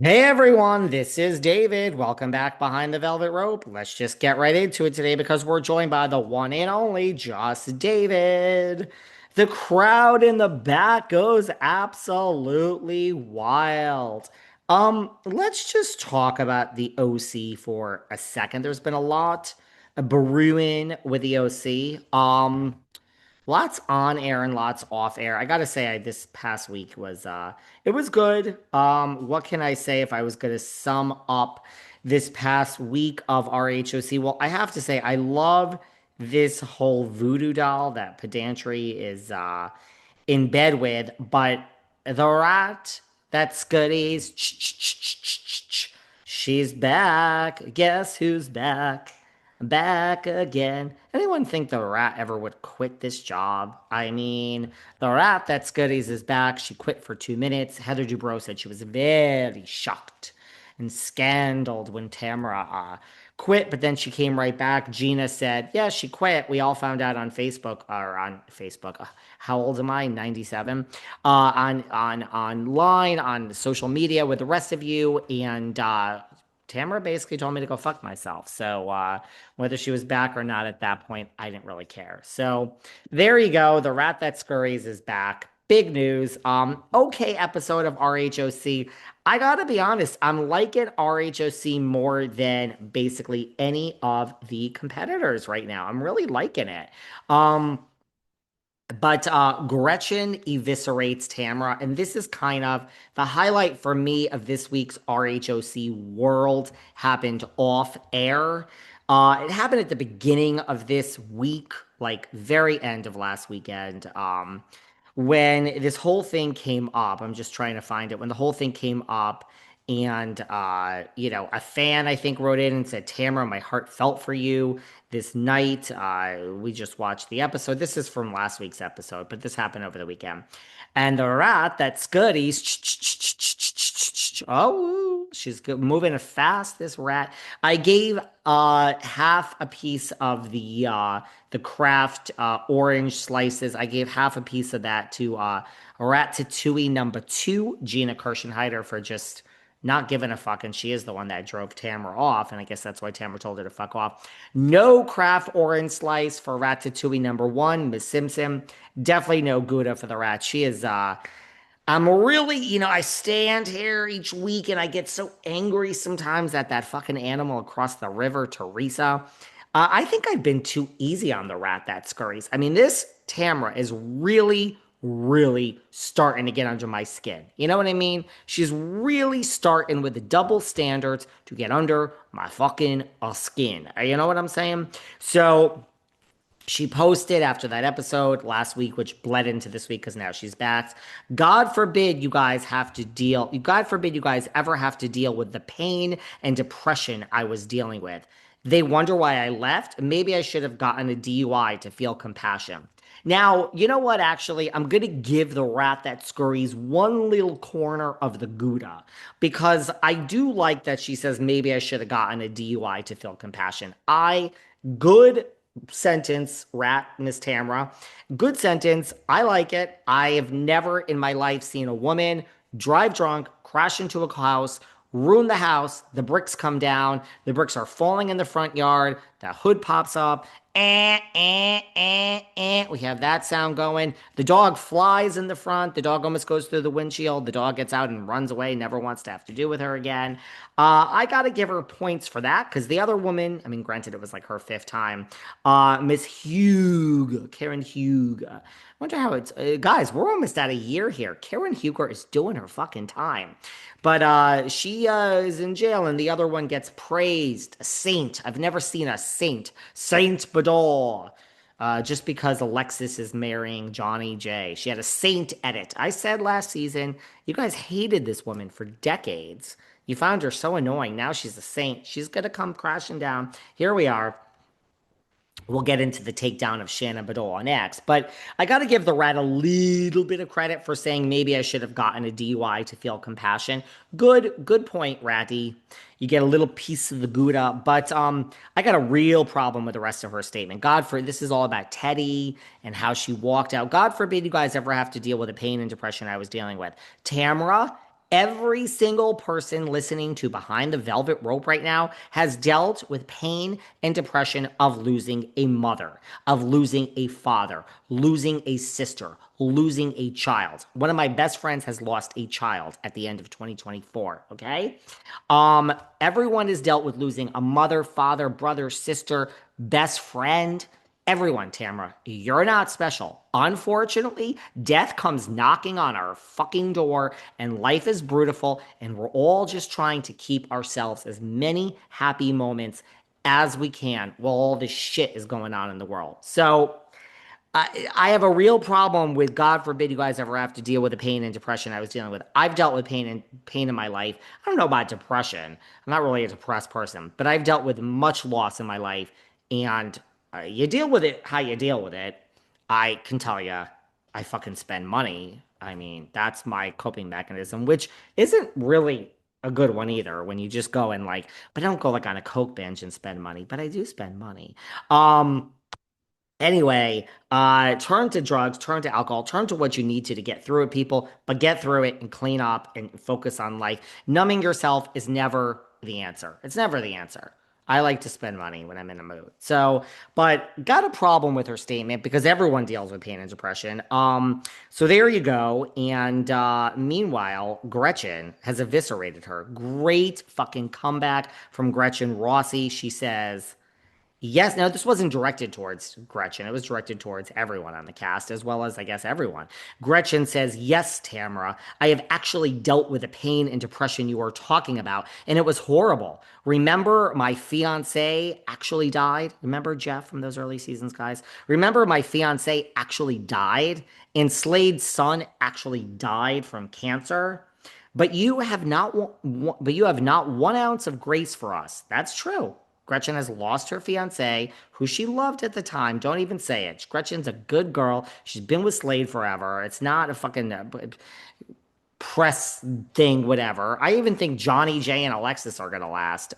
Hey everyone, this is David. Welcome back behind the velvet rope. Let's just get right into it today because we're joined by the one and only Just David. The crowd in the back goes absolutely wild. Let's just talk about the OC for a second. There's been a lot brewing with the OC. Lots on air and lots off air. I gotta say, this past week was it was good. What can I say if I was gonna sum up this past week of RHOC? Well, I have to say I love this whole voodoo doll that Pedantry is in bed with, but the rat that Scuddy's she's back. Guess who's back? Back again. Anyone think the rat ever would quit this job? I mean, the rat that's goodies is back. She quit for 2 minutes. Heather Dubrow said she was very shocked and scandaled when Tamara quit, but then she came right back. Gina said, yeah, she quit. We all found out on Facebook or on Facebook. How old am I? 97. On online, on social media with the rest of you. And Tamara basically told me to go fuck myself. So whether she was back or not at that point, I didn't really care. So there you go. The rat that scurries is back. Big news. Okay episode of RHOC. I gotta be honest, I'm liking RHOC more than basically any of the competitors right now. I'm really liking it. But Gretchen eviscerates Tamra, and this is kind of the highlight for me of this week's RHOC world happened off air. It happened at the beginning of this week, like very end of last weekend. When this whole thing came up, I'm just trying to find it. When the whole thing came up, and a fan I think wrote in and said, "Tamara, my heart felt for you this night." We just watched the episode. This is from last week's episode, but this happened over the weekend. And the rat that Scuddy's, oh, she's moving fast. This rat. I gave half a piece of the Kraft orange slices. I gave half a piece of that to Ratatouille number two, Gina Kirschenheiter, for just not giving a fuck, and she is the one that drove Tamara off, and I guess that's why Tamara told her to fuck off. No Kraft orange slice for Ratatouille number one, Miss Simpson. Definitely no Gouda for the rat. She is I'm really, I stand here each week and I get so angry sometimes at that fucking animal across the river, Teresa. I think I've been too easy on the rat that scurries. I mean, this Tamra is really, really starting to get under my skin. You know what I mean? She's really starting with the double standards to get under my fucking skin. You know what I'm saying? So she posted after that episode last week, which bled into this week because now she's back. God forbid you guys have to deal, God forbid you guys ever have to deal with the pain and depression I was dealing with. They wonder why I left. Maybe I should have gotten a DUI to feel compassion. Now, you know what? Actually, I'm going to give the rat that scurries one little corner of the Gouda because I do like that she says maybe I should have gotten a DUI to feel compassion. Good sentence, rat, Miss Tamra. Good sentence. I like it. I have never in my life seen a woman drive drunk, crash into a house, ruin the house. The bricks come down. The bricks are falling in the front yard. The hood pops up. We have that sound going. The dog flies in the front. The dog almost goes through the windshield. The dog gets out and runs away, never wants to have to do with her again. I got to give her points for that because the other woman, I mean, granted, it was like her fifth time. Miss Hugh, Karen Hugh. Wonder how it's, guys, we're almost at a year here. Karen Huger is doing her fucking time. But she is in jail, and the other one gets praised. A saint. I've never seen a saint. Saint Beador. Just because Alexis is marrying Johnny J. She had a saint edit. I said last season, you guys hated this woman for decades. You found her so annoying. Now she's a saint. She's going to come crashing down. Here we are. We'll get into the takedown of Shannon Beador next. But I got to give the rat a little bit of credit for saying maybe I should have gotten a DUI to feel compassion. Good point, Ratty. You get a little piece of the Gouda. But I got a real problem with the rest of her statement. This is all about Teddy and how she walked out. God forbid you guys ever have to deal with the pain and depression I was dealing with. Tamara Every single person listening to Behind the Velvet Rope right now has dealt with pain and depression of losing a mother, of losing a father, losing a sister, losing a child. One of my best friends has lost a child at the end of 2024, okay? Everyone has dealt with losing a mother, father, brother, sister, best friend. Everyone, Tamra, you're not special. Unfortunately, death comes knocking on our fucking door, and life is brutal, and we're all just trying to keep ourselves as many happy moments as we can while all this shit is going on in the world. So, I have a real problem with, God forbid you guys ever have to deal with the pain and depression I was dealing with. I've dealt with pain in my life. I don't know about depression. I'm not really a depressed person, but I've dealt with much loss in my life, and you deal with it how you deal with it. I can tell you, I fucking spend money. I mean, that's my coping mechanism, which isn't really a good one either. When you just go and like, but I don't go like on a coke binge and spend money, but I do spend money. Um, Anyway, turn to drugs, turn to alcohol, turn to what you need to get through it, people, but get through it and clean up and focus on life. Numbing yourself is never the answer. It's never the answer. I like to spend money when I'm in the mood. So, but got a problem with her statement because everyone deals with pain and depression. So there you go. And meanwhile, Gretchen has eviscerated her. Great fucking comeback from Gretchen Rossi. She says, yes, no, this wasn't directed towards Gretchen. It was directed towards everyone on the cast, as well as, I guess, everyone. Gretchen says, yes, Tamara, I have actually dealt with the pain and depression you are talking about, and it was horrible. Remember, my fiance actually died? Remember Jeff from those early seasons, guys? Remember, my fiance actually died, and Slade's son actually died from cancer? But you have not, but you have not 1 ounce of grace for us. That's true. Gretchen has lost her fiance, who she loved at the time. Don't even say it. Gretchen's a good girl. She's been with Slade forever. It's not a fucking press thing, whatever. I even think Johnny J and Alexis are gonna last.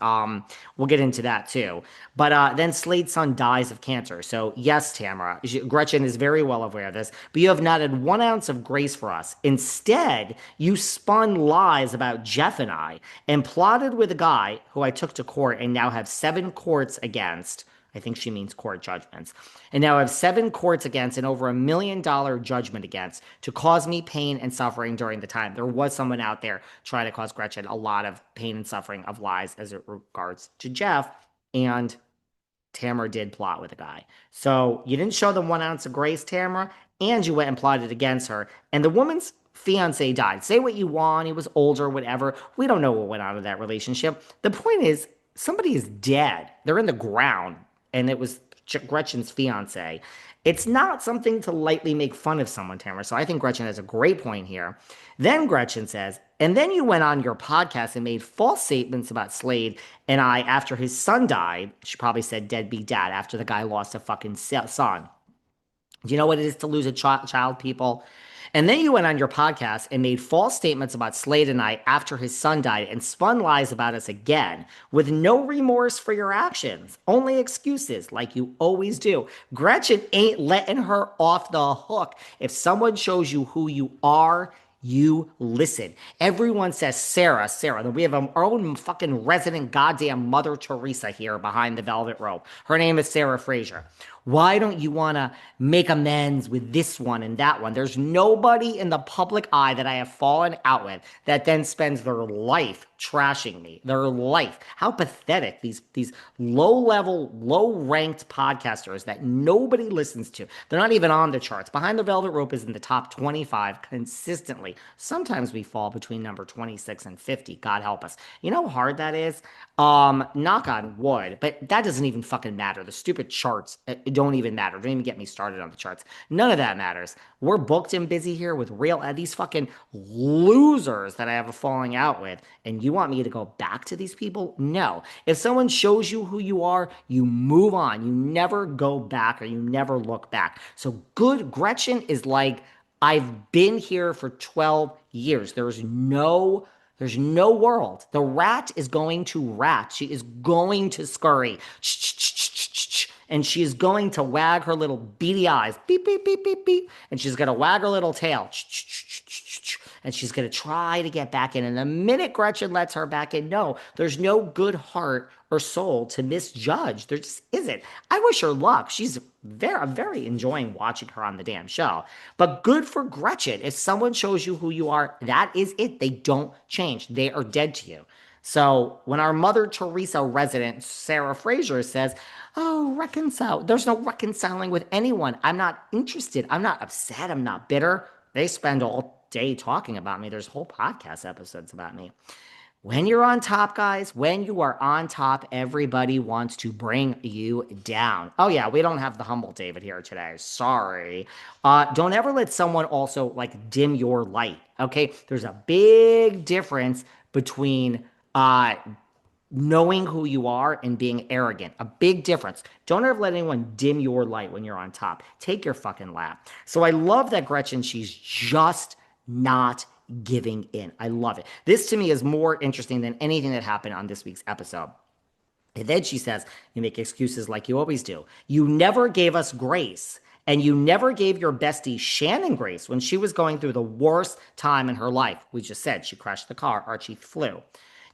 We'll get into that too. But then Slade's son dies of cancer. So yes, Tamara, Gretchen is very well aware of this. But you have not had 1 ounce of grace for us. Instead, you spun lies about Jeff and I, and plotted with a guy who I took to court and now have 7 courts against. I think she means court judgments. And now I have 7 courts against and over $1 million judgment against to cause me pain and suffering during the time. There was someone out there trying to cause Gretchen a lot of pain and suffering of lies as it regards to Jeff. And Tamara did plot with a guy. So you didn't show them 1 ounce of grace, Tamara, and you went and plotted against her. And the woman's fiance died. Say what you want. He was older, whatever. We don't know what went on in that relationship. The point is, somebody is dead. They're in the ground, and it was Gretchen's fiance. It's not something to lightly make fun of someone, Tamara. So I think Gretchen has a great point here. Then Gretchen says, and then you went on your podcast and made false statements about Slade and I after his son died. She probably said deadbeat dad after the guy lost a fucking son. Do you know what it is to lose a child, people? And then you went on your podcast and made false statements about Slade and I after his son died and spun lies about us again with no remorse for your actions, only excuses like you always do. Gretchen ain't letting her off the hook. If someone shows you who you are, you listen. Everyone says Sarah, Sarah. We have our own fucking resident goddamn Mother Teresa here behind the velvet rope. Her name is Sarah Fraser. Why don't you want to make amends with this one and that one? There's nobody in the public eye that I have fallen out with that then spends their life trashing me. Their life. How pathetic these low-level, low-ranked podcasters that nobody listens to. They're not even on the charts. Behind the Velvet Rope is in the top 25 consistently. Sometimes we fall between number 26 and 50. God help us. You know how hard that is? Knock on wood, but that doesn't even fucking matter. The stupid charts don't even matter. Don't even get me started on the charts. None of that matters. We're booked and busy here with these fucking losers that I have a falling out with, and you want me to go back to these people? No. If someone shows you who you are, you move on. You never go back or you never look back. So good Gretchen is like, I've been here for 12 years. There's no world. The rat is going to rat. She is going to scurry. And she is going to wag her little beady eyes. Beep, beep, beep, beep, beep. And she's going to wag her little tail. and she's going to try to get back in. And the minute Gretchen lets her back in, no, there's no good heart or soul to misjudge. There just isn't. I wish her luck. I'm very enjoying watching her on the damn show. But good for Gretchen. If someone shows you who you are, that is it. They don't change. They are dead to you. So when our Mother Teresa resident, Sarah Fraser, says, oh, reconcile, there's no reconciling with anyone. I'm not interested. I'm not upset. I'm not bitter. They spend all day talking about me. There's whole podcast episodes about me. When you're on top, guys, when you are on top, everybody wants to bring you down. Oh, yeah, we don't have the humble David here today. Sorry. Don't ever let someone also like dim your light. Okay. There's a big difference between knowing who you are and being arrogant. A big difference. Don't ever let anyone dim your light when you're on top. Take your fucking lap. So I love that Gretchen, she's just not giving in. I love it. This to me is more interesting than anything that happened on this week's episode. And then she says, you make excuses like you always do. You never gave us grace. And you never gave your bestie Shannon grace when she was going through the worst time in her life. We just said she crashed the car, Archie flew.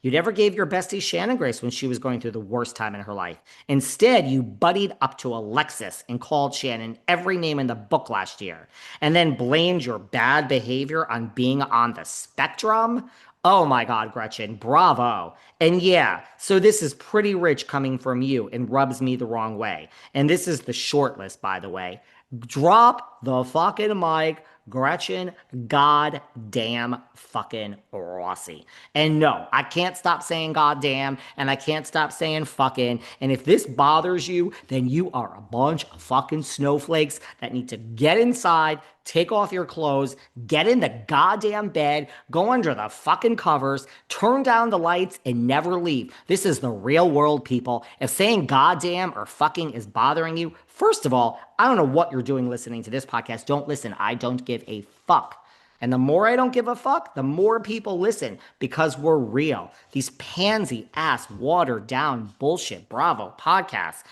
You never gave your bestie Shannon grace when she was going through the worst time in her life. Instead, you buddied up to Alexis and called Shannon every name in the book last year, and then blamed your bad behavior on being on the spectrum. Oh my God, Gretchen, bravo. And yeah, so this is pretty rich coming from you and rubs me the wrong way. And this is the short list, by the way. Drop the fucking mic, Gretchen goddamn fucking Rossi. And no, I can't stop saying goddamn, and I can't stop saying fucking. And if this bothers you, then you are a bunch of fucking snowflakes that need to get inside, take off your clothes, get in the goddamn bed, go under the fucking covers, turn down the lights, and never leave. This is the real world, people. If saying goddamn or fucking is bothering you, first of all, I don't know what you're doing listening to this podcast. Don't listen. I don't give a fuck. And the more I don't give a fuck, the more people listen because we're real. These pansy ass, watered down bullshit Bravo podcasts.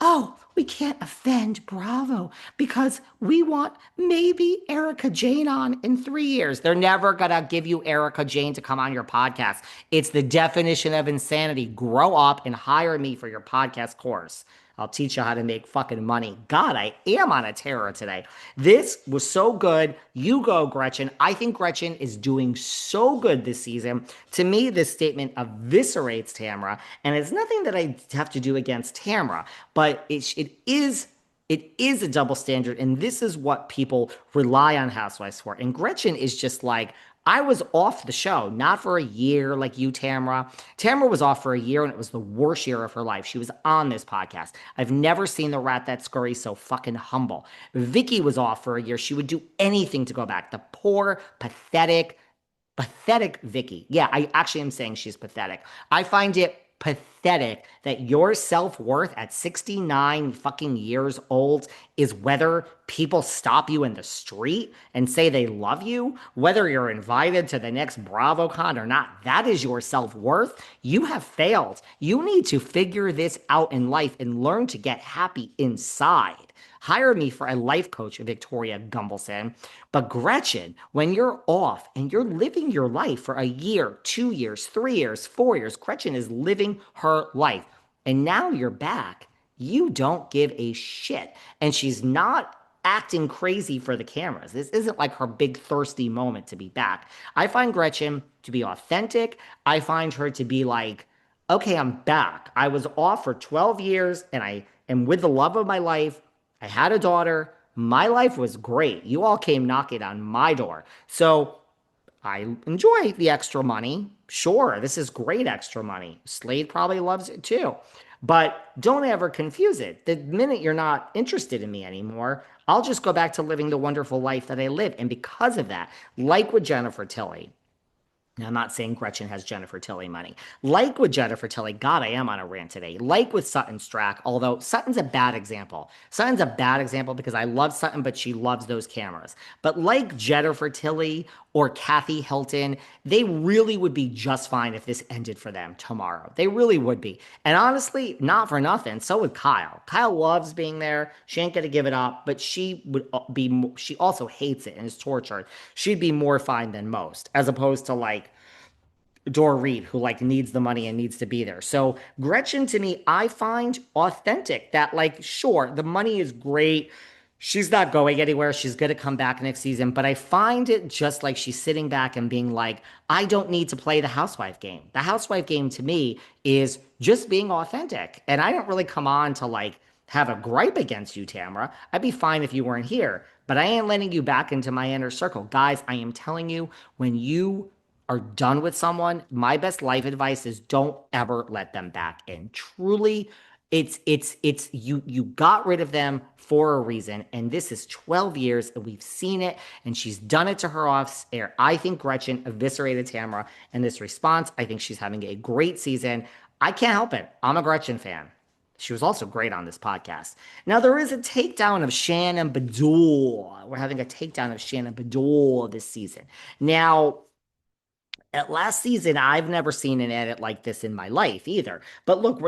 Oh, we can't offend Bravo because we want maybe Erica Jane on in 3 years. They're never going to give you Erica Jane to come on your podcast. It's the definition of insanity. Grow up and hire me for your podcast course. I'll teach you how to make fucking money. God, I am on a terror today. This was so good. You go, Gretchen. I think Gretchen is doing so good this season. To me, this statement eviscerates Tamra, and it's nothing that I have to do against Tamra, but it is a double standard, and this is what people rely on Housewives for. And Gretchen is just like, I was off the show, not for a year like you, Tamra. Tamra was off for a year, and it was the worst year of her life. She was on this podcast. I've never seen the rat that scurry so fucking humble. Vicky was off for a year. She would do anything to go back. The poor, pathetic Vicky. Yeah, I actually am saying she's pathetic. I find it pathetic that your self-worth at 69 fucking years old is whether people stop you in the street and say they love you, whether you're invited to the next BravoCon or not. That is your self-worth. You have failed. You need to figure this out in life and learn to get happy inside. Hire me for a life coach, Victoria Gumbelson. But Gretchen, when you're off and you're living your life for a year, 2 years, 3 years, 4 years, Gretchen is living her life. And now you're back. You don't give a shit. And she's not acting crazy for the cameras. This isn't like her big thirsty moment to be back. I find Gretchen to be authentic. I find her to be like, okay, I'm back. I was off for 12 years and I am with the love of my life. I had a daughter. My life was great. You all came knocking on my door. So I enjoy the extra money. Sure, this is great extra money. Slade probably loves it too. But don't ever confuse it. The minute you're not interested in me anymore, I'll just go back to living the wonderful life that I live. And because of that, like with Jennifer Tilly, Now, I'm not saying Gretchen has Jennifer Tilly money. Like with Jennifer Tilly, God, I am on a rant today. Like with Sutton Strack, although Sutton's a bad example. Sutton's a bad example because I love Sutton, but she loves those cameras. But like Jennifer Tilly or Kathy Hilton, they really would be just fine if this ended for them tomorrow. They really would be. And honestly, not for nothing, so would Kyle. Kyle loves being there. She ain't gonna give it up, but she would be, she also hates it and is tortured. She'd be more fine than most, as opposed to like Dora Reed, who like needs the money and needs to be there. So Gretchen, to me, I find authentic. That like, sure, the money is great. She's not going anywhere. She's going to come back next season. But I find it just like she's sitting back and being like, I don't need to play the housewife game. The housewife game to me is just being authentic. And I don't really come on to like have a gripe against you, Tamara. I'd be fine if you weren't here. But I ain't letting you back into my inner circle. Guys, I am telling you, when you are done with someone, my best life advice is don't ever let them back in. Truly, it's you got rid of them for a reason, and this is 12 years and we've seen it, and she's done it to her off air. I think Gretchen eviscerated Tamara in this response. I think she's having a great season. I can't help it. I'm a Gretchen fan. She was also great on this podcast. Now, there is a takedown of Shannon Beador. We're having a takedown of Shannon Beador this season. Now, at last season, I've never seen an edit like this in my life either. But look,